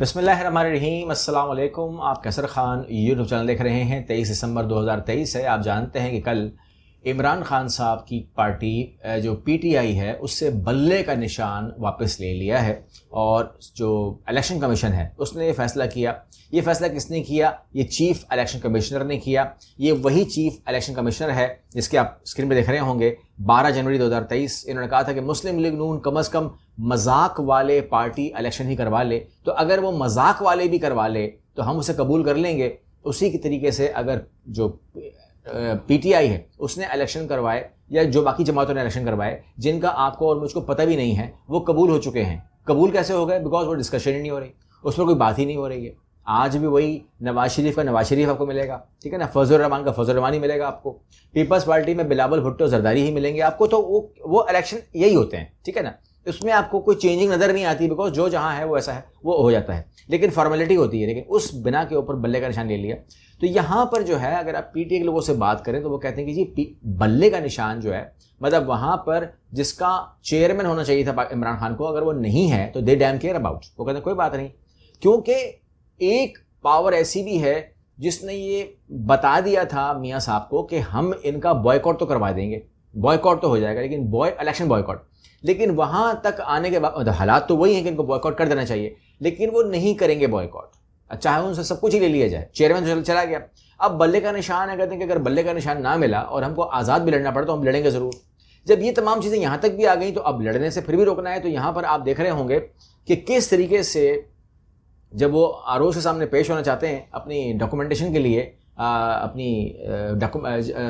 बिस्मिल्लाहिर्रहमानिर्रहीम, अस्सलाम वालेकुम। आप कैसर खान यूट्यूब चैनल देख रहे हैं। 23 दिसंबर 2023 है। आप जानते हैं कि कल इमरान खान साहब की पार्टी जो पीटीआई है उससे बल्ले का निशान वापस ले लिया है और जो इलेक्शन कमीशन है उसने ये फैसला किया। ये फैसला किसने किया? ये चीफ इलेक्शन कमिश्नर ने किया। ये वही चीफ इलेक्शन कमिश्नर है जिसके आप स्क्रीन पे देख रहे होंगे। 12 जनवरी 2023 इन्होंने कहा था कि मुस्लिम लीग नून कम अज़ कम मजाक वाले पार्टी इलेक्शन ही करवा ले, तो अगर वो मजाक वाले भी करवा ले तो हम उसे कबूल कर लेंगे। उसी की तरीके से अगर जो पीटीआई है उसने इलेक्शन करवाए या जो बाकी जमातों ने इलेक्शन करवाए जिनका आपको और मुझको पता भी नहीं है, वो कबूल हो चुके हैं। कबूल कैसे हो गए? बिकॉज वो डिस्कशन ही नहीं हो रही, उस पर कोई बात ही नहीं हो रही है। आज भी वही नवाज शरीफ का नवाज शरीफ आपको मिलेगा, ठीक है ना, फजल रहमान का फजल रहमान ही मिलेगा आपको, पीपल्स पार्टी में बिलावल भुट्टो जरदारी ही मिलेंगे आपको। तो वो इलेक्शन यही होते हैं, ठीक है ना। उसमें आपको कोई चेंजिंग नज़र नहीं आती, बिकॉज जो जहाँ है वो ऐसा है, वो हो जाता है, लेकिन फॉर्मेलिटी होती है। लेकिन उस बिना के ऊपर बल्ले का निशान ले लिया। तो यहाँ पर जो है अगर आप पीटीआई के लोगों से बात करें तो वो कहते हैं कि जी बल्ले का निशान जो है, मतलब वहाँ पर जिसका चेयरमैन होना चाहिए था इमरान खान को, अगर वो नहीं है तो दे डैम केयर अबाउट। वो कहते हैं कोई बात नहीं, क्योंकि एक पावर ऐसी भी है जिसने ये बता दिया था मियाँ साहब को कि हम इनका बॉयकॉट तो करवा देंगे, बॉयकॉट तो हो जाएगा, लेकिन इलेक्शन बॉयकॉट। लेकिन वहां तक आने के बाद हालात तो वही हैं कि इनको बॉयकॉट कर देना चाहिए, लेकिन वो नहीं करेंगे बॉयकॉट, चाहे उनसे सब कुछ ही ले लिया जाए। चेयरमैन चला गया। अब बल्ले का निशान है, कहते हैं कि अगर बल्ले का निशान ना मिला और हमको आज़ाद भी लड़ना पड़ा तो हम लड़ेंगे ज़रूर। जब ये तमाम चीज़ें यहाँ तक भी आ गई तो अब लड़ने से फिर भी रोकना है। तो यहाँ पर आप देख रहे होंगे कि किस तरीके से जब वो आरोज के सामने पेश होना चाहते हैं अपनी डॉक्यूमेंटेशन के लिए, अपनी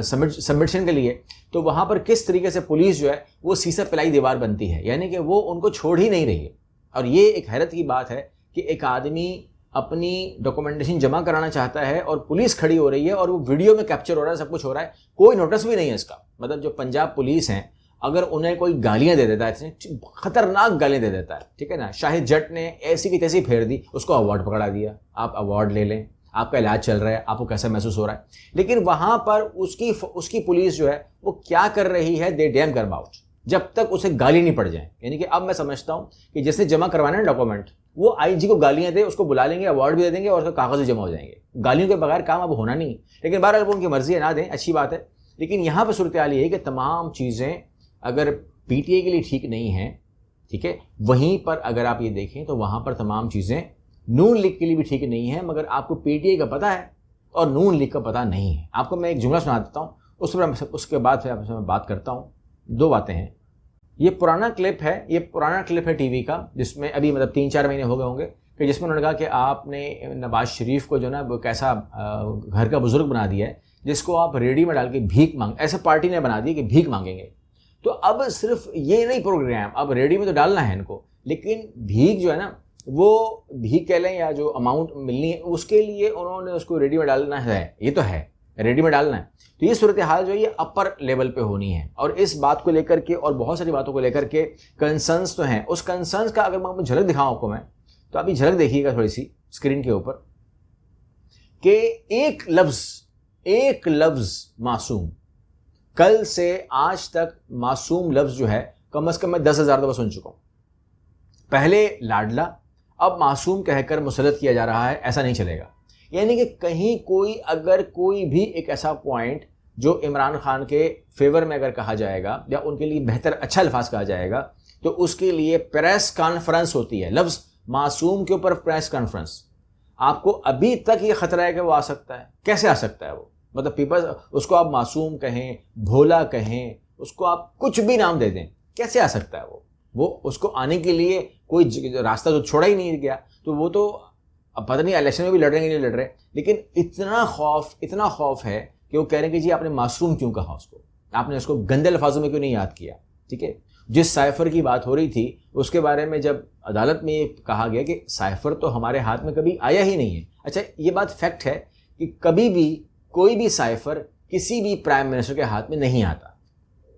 सबमिशन के लिए, तो वहाँ पर किस तरीके से पुलिस जो है वो सीसा पिलाई दीवार बनती है, यानी कि वो उनको छोड़ ही नहीं रही है। और ये एक हैरत की बात है कि एक आदमी अपनी डॉक्यूमेंटेशन जमा कराना चाहता है और पुलिस खड़ी हो रही है और वो वीडियो में कैप्चर हो रहा है, सब कुछ हो रहा है, कोई नोटिस भी नहीं है इसका। मतलब जो पंजाब पुलिस हैं, अगर उन्हें कोई गालियां दे देता है, खतरनाक गालियां दे देता है, ठीक है ना, शाहिद जट ने ऐसी की तैसी फेर दी, उसको अवार्ड पकड़ा दिया, आप अवार्ड ले लें, आपका इलाज चल रहा है, आपको कैसा महसूस हो रहा है। लेकिन वहां पर उसकी पुलिस जो है वो क्या कर रही है, दे डैम केयर अबाउट, जब तक उसे गाली नहीं पड़ जाए। यानी कि अब मैं समझता हूं कि जिसने जमा करवाना है डॉक्यूमेंट, वो आईजी को गालियां दे, उसको बुला लेंगे, अवार्ड भी दे देंगे और उसका कागज भी जमा हो जाएंगे। गालियों के बगैर काम अब होना नहीं। लेकिन बहरहाल वो उनकी मर्जी है, ना दें, अच्छी बात है। लेकिन यहाँ पर सूरत हाल ये है कि तमाम चीज़ें अगर पीटीआई के लिए ठीक नहीं है, ठीक है, वहीं पर अगर आप ये देखें तो वहाँ पर तमाम चीज़ें नून लीग के लिए भी ठीक नहीं है। मगर आपको पीटीआई का पता है और नून लीग का पता नहीं है। आपको मैं एक जुमला सुना देता हूँ, उसके बाद फिर आपसे मैं बात करता हूँ। दो बातें हैं। ये पुराना क्लिप है टीवी का, जिसमें अभी मतलब 3-4 महीने हो गए होंगे, कि जिसमें उन्होंने कहा कि आपने नवाज शरीफ को जो ना वो कैसा घर का बुजुर्ग बना दिया है, जिसको आप रेडी में डाल के भीख मांग, ऐसे पार्टी ने बना दी कि भीख मांगेंगे। तो अब सिर्फ ये नहीं प्रोग्राम, अब रेडी में तो डालना है इनको, लेकिन भीख जो है ना, वो भीख कह लें या जो अमाउंट मिलनी है उसके लिए उन्होंने उसको रेडी में डालना है। ये तो है, रेडी में डालना है। तो ये सूरत हाल जो है ये अपर लेवल पे होनी है। और इस बात को लेकर के और बहुत सारी बातों को लेकर के कंसर्न्स तो हैं। उस कंसर्न्स का अगर मैं आपको झलक दिखाऊं आपको मैं, तो अभी झलक देखिएगा थोड़ी सी स्क्रीन के ऊपर, कि एक लफ्ज मासूम, कल से आज तक मासूम लफ्ज जो है कम से कम मैं 10,000 दफा सुन चुका हूं। पहले लाडला, अब मासूम कहकर मुसलत किया जा रहा है। ऐसा नहीं चलेगा। यानी कि कहीं अगर कोई भी एक ऐसा पॉइंट जो इमरान खान के फेवर में अगर कहा जाएगा या उनके लिए बेहतर अच्छा अल्फाज कहा जाएगा, तो उसके लिए प्रेस कॉन्फ्रेंस होती है। लफ्ज मासूम के ऊपर प्रेस कॉन्फ्रेंस। आपको अभी तक ये खतरा है कि वो आ सकता है। कैसे आ सकता है वो? मतलब पीपल उसको आप मासूम कहें, भोला कहें, उसको आप कुछ भी नाम दे दें, कैसे आ सकता है वो उसको आने के लिए कोई रास्ता तो छोड़ा ही नहीं गया। तो वो तो अब पता नहीं इलेक्शन में भी लड़ रहे हैं कि नहीं लड़ रहे, लेकिन इतना खौफ है कि वो कह रहे हैं कि जी आपने मासूम क्यों कहा, आपने उसको गंदे लफ्ज़ों में क्यों नहीं याद किया, ठीक है। जिस साइफर की बात हो रही थी उसके बारे में जब अदालत में ये कहा गया कि साइफर तो हमारे हाथ में कभी आया ही नहीं है। अच्छा, ये बात फैक्ट है कि कभी भी कोई भी साइफर किसी भी प्राइम मिनिस्टर के हाथ में नहीं आता,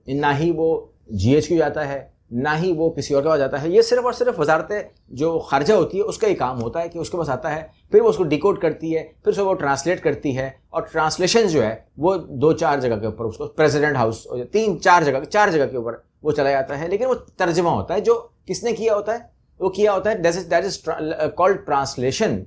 ना ही वो GHQ जाता है, ना ही वो किसी और के पास जाता है। ये सिर्फ और सिर्फ वजारत जो खारजा होती है उसका ही काम होता है कि उसके पास आता है, फिर वो उसको डिकोड करती है, फिर उसको वो ट्रांसलेट करती है, और ट्रांसलेशन जो है वो 2-4 जगह के ऊपर, उसको प्रेसिडेंट हाउस 3-4 जगह के ऊपर वो चला जाता है। लेकिन वो तर्जमा होता है जो किसने किया होता है, وہ کیا ہوتا ہے that is called translation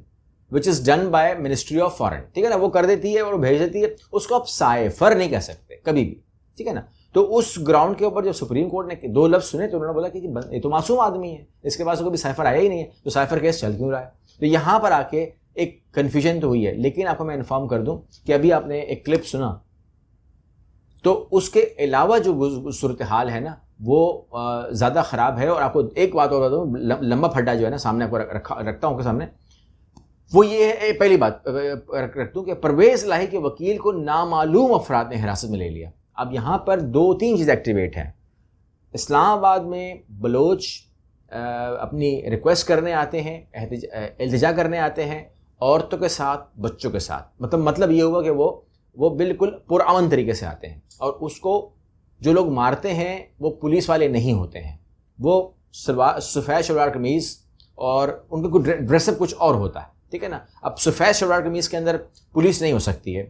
which is done by ministry of foreign. ٹھیک ہے نا, وہ کر دیتی ہے اور بھیج دیتی ہے. اس کو آپ سائفر نہیں کہہ سکتے کبھی بھی. ٹھیک ہے نا. تو اس گراؤنڈ کے اوپر جب سپریم کورٹ نے 2 لفظ سنے تو انہوں نے بولا کہ یہ تو معصوم آدمی ہے, اس کے پاس کبھی سائفر آیا ہی نہیں ہے, تو سائفر کیس چل کیوں رہا ہے. تو یہاں پر آ کے ایک کنفیوژن تو ہوئی ہے. لیکن آپ کو میں انفارم کر دوں کہ ابھی آپ نے ایک کلپ سنا, تو اس کے علاوہ جو صورتحال ہے نا وہ زیادہ خراب ہے. اور آپ کو ایک بات اور بتا دوں, لمبا پھڈا جو ہے نا سامنے آپ کو رکھتا ہوں آپ کے سامنے, وہ یہ ہے. پہلی بات رکھ دوں کہ پرویز الہی کے وکیل کو نامعلوم افراد نے حراست میں لے لیا. اب یہاں پر 2-3 چیزیں ایکٹیویٹ ہیں. اسلام آباد میں بلوچ اپنی ریکویسٹ کرنے آتے ہیں, التجا کرنے آتے ہیں, عورتوں کے ساتھ, بچوں کے ساتھ. مطلب یہ ہوگا کہ وہ بالکل پرامن طریقے سے آتے ہیں, اور اس کو جو لوگ مارتے ہیں وہ پولیس والے نہیں ہوتے ہیں, وہ سفید شلوار قمیض اور ان کا ڈریس اپ کچھ اور ہوتا ہے. ٹھیک ہے نا. اب سفید شلوار قمیض کے اندر پولیس نہیں ہو سکتی ہے,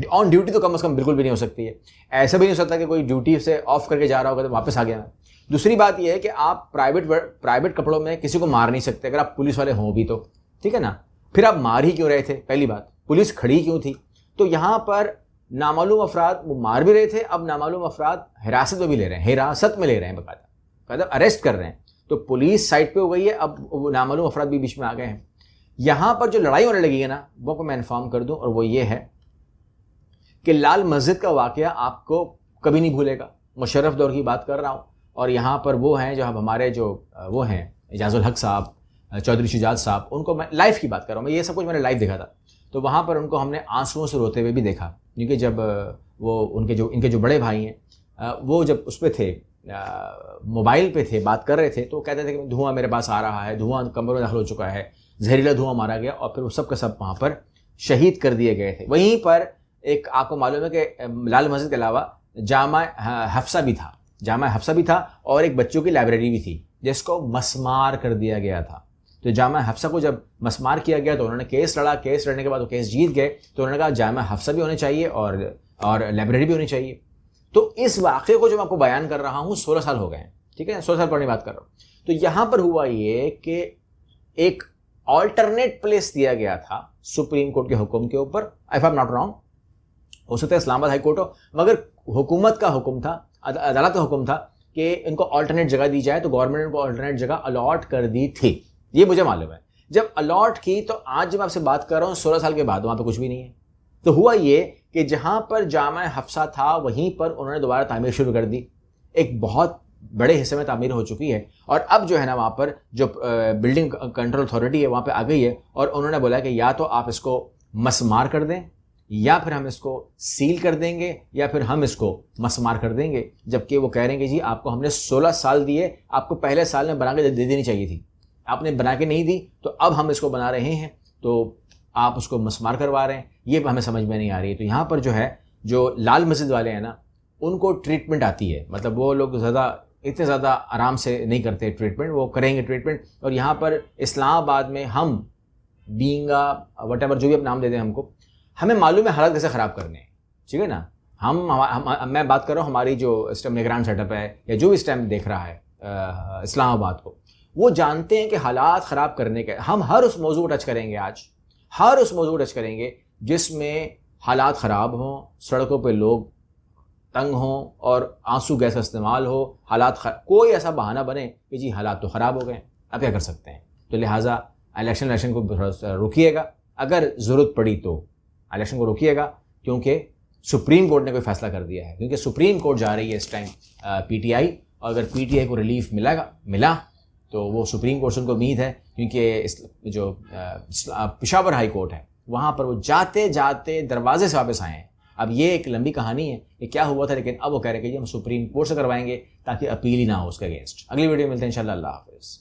آن ڈیوٹی تو کم از کم بالکل بھی نہیں ہو سکتی ہے. ایسا بھی نہیں ہو سکتا کہ کوئی ڈیوٹی سے آف کر کے جا رہا ہوگا تو واپس آ گیا. دوسری بات یہ ہے کہ آپ پرائیویٹ کپڑوں میں کسی کو مار نہیں سکتے اگر آپ پولیس والے ہوں بھی تو. ٹھیک ہے نا. پھر آپ مار ہی کیوں رہے تھے, پہلی بات پولیس کھڑی کیوں تھی. تو یہاں پر نامعلوم افراد وہ مار بھی رہے تھے, اب نامعلوم افراد حراست میں بھی لے رہے ہیں, حراست میں لے رہے ہیں, باقاعدہ اریسٹ کر رہے ہیں. تو پولیس سائڈ پہ ہو گئی ہے, اب وہ نامعلوم افراد بھی بیچ میں آ گئے ہیں. یہاں پر جو لڑائی ہونے لگی ہے نا وہ کو میں انفارم کر دوں, اور وہ یہ ہے کہ لال مسجد کا واقعہ آپ کو کبھی نہیں بھولے گا. مشرف دور کی بات کر رہا ہوں, اور یہاں پر وہ ہیں جو ہمارے جو وہ ہیں اعجاز الحق صاحب, چودھری شجاعت صاحب, ان کو میں لائف کی بات کر رہا ہوں. میں یہ سب کچھ میں نے لائف دیکھا تھا. تو وہاں پر ان کو ہم نے آنسوؤں سے روتے ہوئے بھی دیکھا, کیونکہ جب وہ ان کے جو بڑے بھائی ہیں وہ جب اس پہ تھے, موبائل پہ تھے, بات کر رہے تھے, تو وہ کہتے تھے کہ دھواں میرے پاس آ رہا ہے, دھواں کمروں میں داخل ہو چکا ہے, زہریلا دھواں مارا گیا, اور پھر وہ سب کا سب وہاں پر شہید کر دیے گئے تھے. وہیں پر ایک آپ کو معلوم ہے کہ لال مسجد کے علاوہ جامع حفصہ بھی تھا, اور ایک بچوں کی لائبریری بھی تھی جس کو مسمار کر دیا گیا تھا. تو جامع حفصہ کو جب مسمار کیا گیا تو انہوں نے کیس لڑا, کیس لڑنے کے بعد وہ کیس جیت گئے, تو انہوں نے کہا جامع حفصہ بھی ہونے چاہیے اور لائبریری بھی ہونی چاہیے. تو اس واقعے کو جو میں آپ کو بیان کر رہا ہوں 16 سال ہو گئے ہیں. ٹھیک ہے, 16 سال پرانی بات کر رہا ہوں. تو یہاں پر ہوا یہ کہ ایک آلٹرنیٹ پلیس دیا گیا تھا سپریم کورٹ کے حکم کے اوپر, if I am not wrong, ہو سکتا ہے اسلام آباد ہائی کورٹ ہو, مگر حکومت کا حکم تھا, عدالت کا حکم تھا کہ ان کو آلٹرنیٹ جگہ دی جائے, تو گورنمنٹ نے ان کو آلٹرنیٹ جگہ الاٹ کر دی تھی. یہ مجھے معلوم ہے. جب الاٹ کی تو آج جب میں آپ سے بات کر رہا ہوں 16 سال کے بعد وہاں پہ کچھ بھی نہیں ہے. تو ہوا یہ کہ جہاں پر جامع حفصہ تھا وہیں پر انہوں نے دوبارہ تعمیر شروع کر دی. ایک بہت بڑے حصے میں تعمیر ہو چکی ہے, اور اب جو ہے نا وہاں پر جو بلڈنگ کنٹرول اتھارٹی ہے وہاں پہ آ گئی ہے, اور انہوں نے بولا کہ یا تو آپ اس کو مسمار کر دیں, یا پھر ہم اس کو سیل کر دیں گے, یا پھر ہم اس کو مسمار کر دیں گے. جبکہ وہ کہہ رہے ہیں کہ جی آپ کو ہم نے 16 سال دیے, آپ کو پہلے سال میں بنا کے دے دینی چاہیے تھی, آپ نے بنا کے نہیں دی, تو اب ہم اس کو بنا رہے ہیں تو آپ اس کو مسمار کروا رہے ہیں. یہ ہمیں سمجھ میں نہیں آ رہی. تو یہاں پر جو ہے جو لال مسجد والے ہیں نا ان کو ٹریٹمنٹ آتی ہے, مطلب وہ لوگ اتنے زیادہ آرام سے نہیں کرتے ٹریٹمنٹ, وہ کریں گے ٹریٹمنٹ. اور یہاں پر اسلام آباد میں ہم بینگا وٹ ایور جو بھی اب نام دے دیں ہم کو, ہمیں معلوم ہے حالات کیسے خراب کرنے ہیں. ٹھیک ہے نا. میں بات کر رہا ہوں ہماری جو اس ٹائم نگران سیٹ اپ ہے, یا جو بھی اس ٹائم دیکھ رہا ہے اسلام آباد کو, وہ جانتے ہیں کہ حالات خراب کرنے کے. ہم ہر اس موضوع کو ٹچ کریں گے, آج ہر اس موضوع کو ٹچ کریں گے جس میں حالات خراب ہوں, سڑکوں پہ لوگ تنگ ہوں, اور آنسو گیس کا استعمال ہو, کوئی ایسا بہانہ بنے کہ جی حالات تو خراب ہو گئے, اب کیا کر سکتے ہیں. تو لہٰذا الیکشن کو روکیے گا, اگر ضرورت پڑی تو الیکشن کو روکیے گا, کیونکہ سپریم کورٹ نے کوئی فیصلہ کر دیا ہے. کیونکہ سپریم کورٹ جا رہی ہے اس ٹائم پی ٹی آئی, اور اگر پی ٹی آئی کو ریلیف ملا تو وہ سپریم کورٹ سے ان کو امید ہے, کیونکہ جو پشاور ہائی کورٹ ہے وہاں پر وہ جاتے جاتے دروازے سے واپس آئے ہیں. اب یہ ایک لمبی کہانی ہے کہ کیا ہوا تھا, لیکن اب وہ کہہ رہے ہیں کہ ہم سپریم کورٹ سے کروائیں گے تاکہ اپیل ہی نہ ہو اس کے اگینسٹ. اگلی ویڈیو میں ملتے ہیں انشاءاللہ. اللہ حافظ.